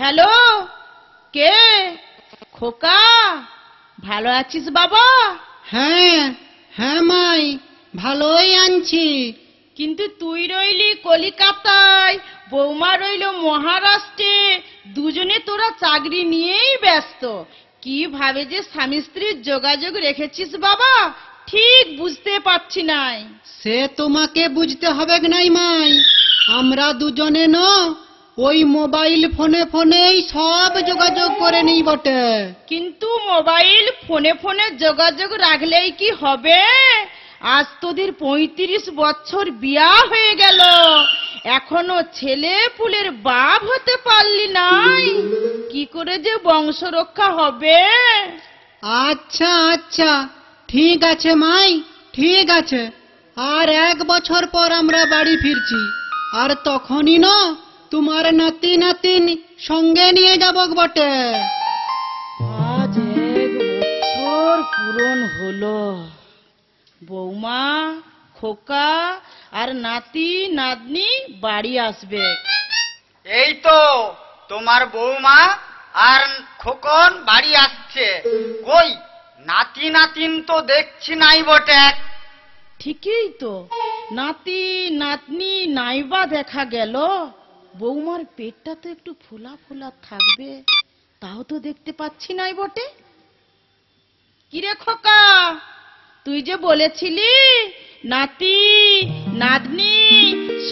Hello, কে? খোকা, ভালো আছিস বাবা? হ্যাঁ হ্যাঁ মাই, ভালোই আনছি। কিন্তু তুই রইলি কলিকাতায়, বৌমা রইল মহারাষ্ট্রে, দুজনে তোরা চাকরি নিয়েই ব্যস্ত। কিভাবে যে স্বামী স্ত্রীর যোগাযোগ রেখেছিস বাবা, ঠিক বুঝতে পারছি নাই। সে তোমাকে বুঝতে হবে নাই মাই, আমরা দুজনে ন ওই মোবাইল ফোনে ফোনেই সব যোগাযোগ করে নিই বটে। কিন্তু মোবাইল ফোনে ফোনে যোগাযোগ রাখলেই কি হবে? আজ তোদের 35 বছর বিয়া হয়ে গেল, এখনো ছেলে পুলের বাপ হতে পারলি নাই। কি করে যে বংশ রক্ষা হবে? আচ্ছা আচ্ছা, ঠিক আছে মাই, ঠিক আছে। আর 1 বছর পর আমরা বাড়ি ফিরছি, আর তখনই না তোমার নাতি নাতিন সঙ্গে নিয়ে যাব বটে। আজ 1 বছর পূরণ হলো। বৌমা, খোকা আর নাতি নাতনি বাড়ি আসবে। এই তো তোমার বৌমা আর খোকন বাড়ি আসছে। কই নাতি নাতিন তো দেখছি নাই বটে। ঠিকই তো, নাতি নাতনি নাইবা দেখা গেল। বৌমার পেটটা তো একটু ফোলা ফোলা থাকবে, তাও তো দেখতে পাচ্ছি নাই বটে। কিরে খোকা, তুই যে বলেছিলি নাতি নাতনি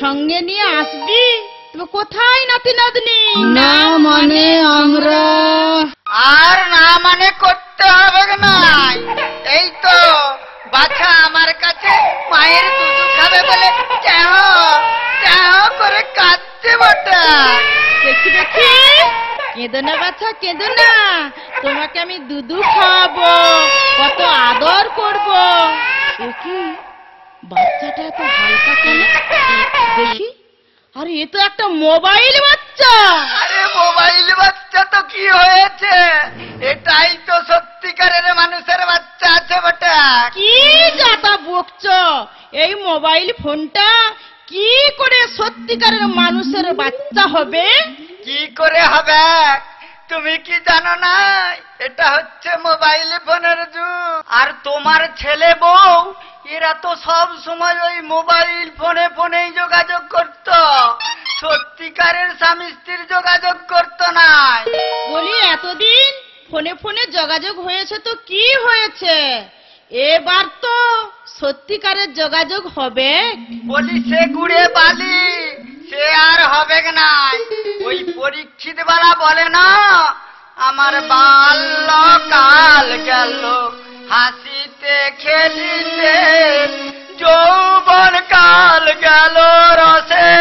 সঙ্গে নিয়ে আসবি, তবে কোথায় নাতি নাতনি? না মানে আমরা আর না মানে করতে হবে না। এই তো বাছা আমার কাছে মায়ের দুধ খাবে বলে চাহ চাহ করে কাঁদছে বটে। দেখি দেখি, কেঁদো না বাছা, কেঁদো না। তোমাকে আমি দুধু খাওয়াবো, কত আদর করব। দেখি বাচ্চাটা এত হালকা কেন দেখি। আরে এ তো একটা মোবাইল বাচ্চা। আরে মোবাইল বাচ্চা তো কি হয়েছে, এটাই তো সত্যিকারের মানুষের বাচ্চা আছে বটে। কি যাতা বকছ? এই মোবাইল ফোনটা কি করে সত্যিকারের মানুষের বাচ্চা হবে? কি করে হবে তুমি কি জানো না? এটা হচ্ছে মোবাইল ফোনের যুগ। আর তোমার ছেলে বউ এরা তো সব সময় ওই মোবাইল ফোনে ফোনেই যোগাযোগ করত, সত্যিকারের স্বামী স্ত্রীর যোগাযোগ করতো না। বলি এতদিন ফোনে ফোনে যোগাযোগ হয়েছে তো কি হয়েছে, এবার তো সত্যিকারের যোগাযোগ হবে। বলি সে গুড়ে বালি, সে আর হবে না। ওই পরীক্ষিত বালা বলে না, আমার বাল্যকাল গেল হাসিতে খেলিতে, যৌবন কাল গেল রসে।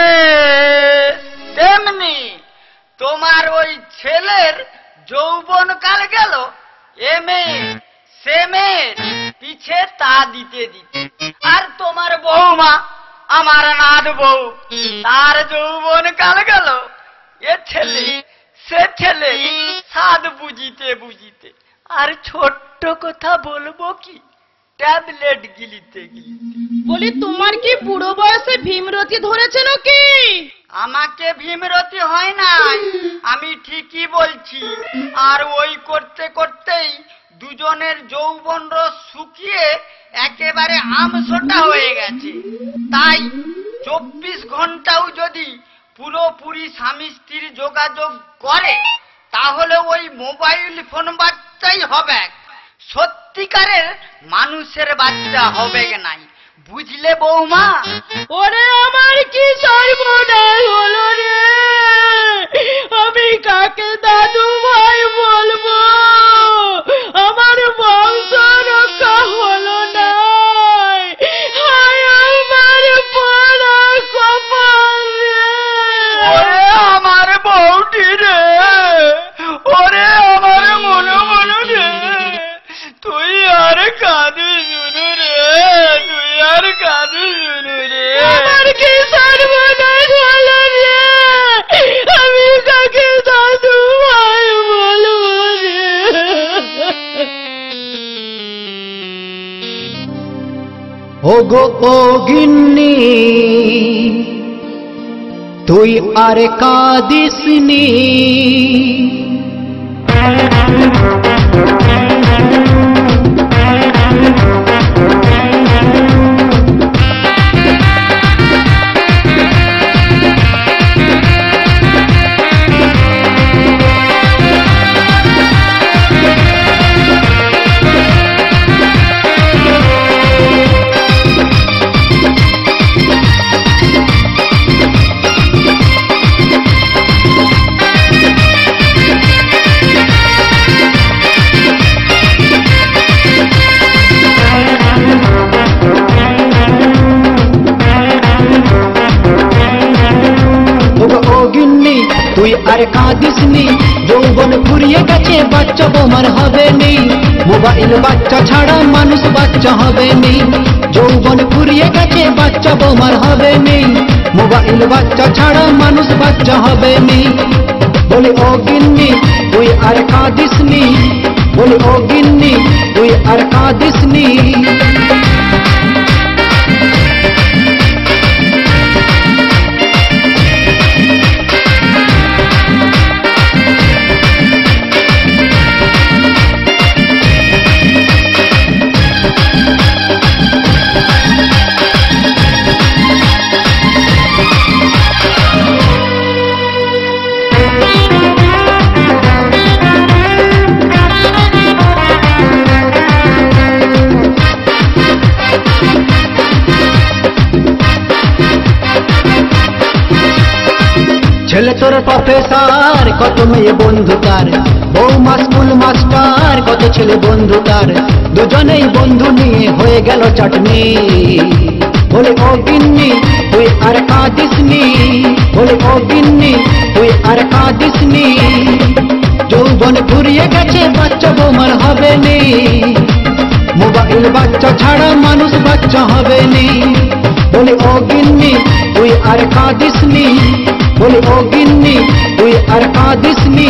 তেমনি তোমার ওই ছেলের যৌবন কাল গেল এ মেয়ে সে মেয়ের পিছে তা দিতে দিতে। আর তোমার বৌমা আমার নাদ বউ, তার যৌবন কাল গেল এ ছেলে সে ছেলে স্বাদ বুঝিতে বুঝিতে। আর ছোট্ট কথা বলবো কি, ট্যাবলেট গিলিতে গিলিতে। বলি তোমার কি বুড়ো বয়সে ভীমরতি ধরেছে নাকি? আমাকে ভীমরতি হয় নাই, আমি ঠিকই বলছি। আর ওই করতে করতেই দুজনের যৌবন রস শুকিয়ে একেবারে আমসোটা হয়ে গেছে। তাই 24 ঘন্টাও যদি পুরোপুরি স্বামী স্ত্রীর যোগাযোগ করে, তাহলে ওই মোবাইল ফোন বাচ্চাই হবে, সত্যিকারের মানুষের বাচ্চা হবে নাই। বুঝলে বৌমা? ওরে আমার কি সর্বনাশ হলো রে, আমি কাকে দাদু ভাই বলবো? আমার বংশ রক্ষা হলো না। হায় আমার পোড়া কপাল রে। ওরে আমার বউটি রে, ওরে আমার মনে মনে রে, তুই আর কাঁদিস রে, তুই আর কাঁদিস রে। আমার কি সর্বনাশ হলো রে, আমি কাকে দাদু ভাই বলবো রে? ওগো ও গিন্নি, তুই আর কাঁদিসনি। তুই আর কাঁদিসনি, যৌবন ফুরিয়ে গেছে, বাচ্চা বোমার হবে নি। মোবাইল বাচ্চা ছাড়া মানুষ বাচ্চা হবে নি। যৌবন ফুরিয়ে গেছে, বাচ্চা বোমার হবে নি। মোবাইল বাচ্চা ছাড়া মানুষ বাচ্চা হবে নি। বলি ও গিন্নি তুই আর কাঁদিসনি, বলি ও গিন্নি তুই আর কাঁদিসনি। ছেলে তোর প্রফেসর, কত মেয়ে বন্ধু তার, বৌমা স্কুল মাস্টার, কত ছেলে বন্ধু তার, দুজনেই বন্ধু নিয়ে হয়ে গেল চাটনি। বলে ও গিন্নি তুই আর কাঁদিসনি, বলে ও গিন্নি তুই আর কাঁদিসনি। যৌবন ফুরিয়ে গেছে, বাচ্চা বোমার হবে নি। মোবাইল বাচ্চা ছাড়া মানুষ বাচ্চা হবে নি। বলে ও গিন্নি তুই আর কাঁদিসনি, বলে ও গিন্নি তুই আর কাঁদিসনি।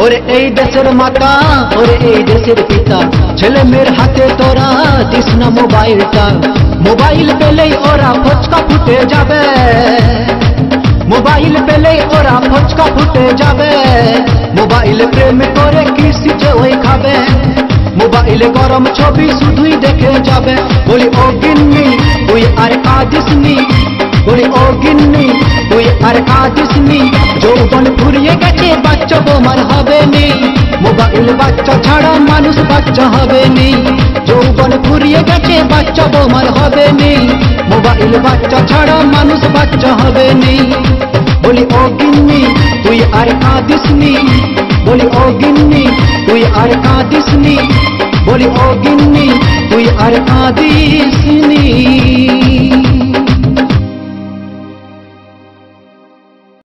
ওরে এই দেশের মাতা, ওরে এই দেশের পিতা, ছেলে মেয়ের হাতে তোরা দিস না মোবাইলটা। মোবাইল পেলেই ওরা ফচকা ফুটে যাবে, মোবাইল পেলেই ওরা ফচকা ফুটে যাবে। মোবাইল প্রেম করে কৃষি যে ওই খাবে, মোবাইলে গরম ছবি শুধুই দেখে যাবে। বলি ও গিন্নি তুই আর কাঁদিসনি, বলি ও গিন্নি তুই আর কাঁদিসনি। যৌবন ফুরিয়ে গেছে, বাচ্চা বোমার হবে নি। মোবাইল বাচ্চা ছাড়া মানুষ বাচ্চা হবে নি। যৌবন ফুরিয়ে গেছে, বাচ্চা বোমার হবে নি। মোবাইল বাচ্চা ছাড়া মানুষ বাচ্চা হবে নি। বলি ও গিন্নি তুই আর কাঁদিসনি, বলি ও গিন্নি তুই আর কাঁদিসনি, বলি ও গিন্নি তুই আর কাঁদিসনি।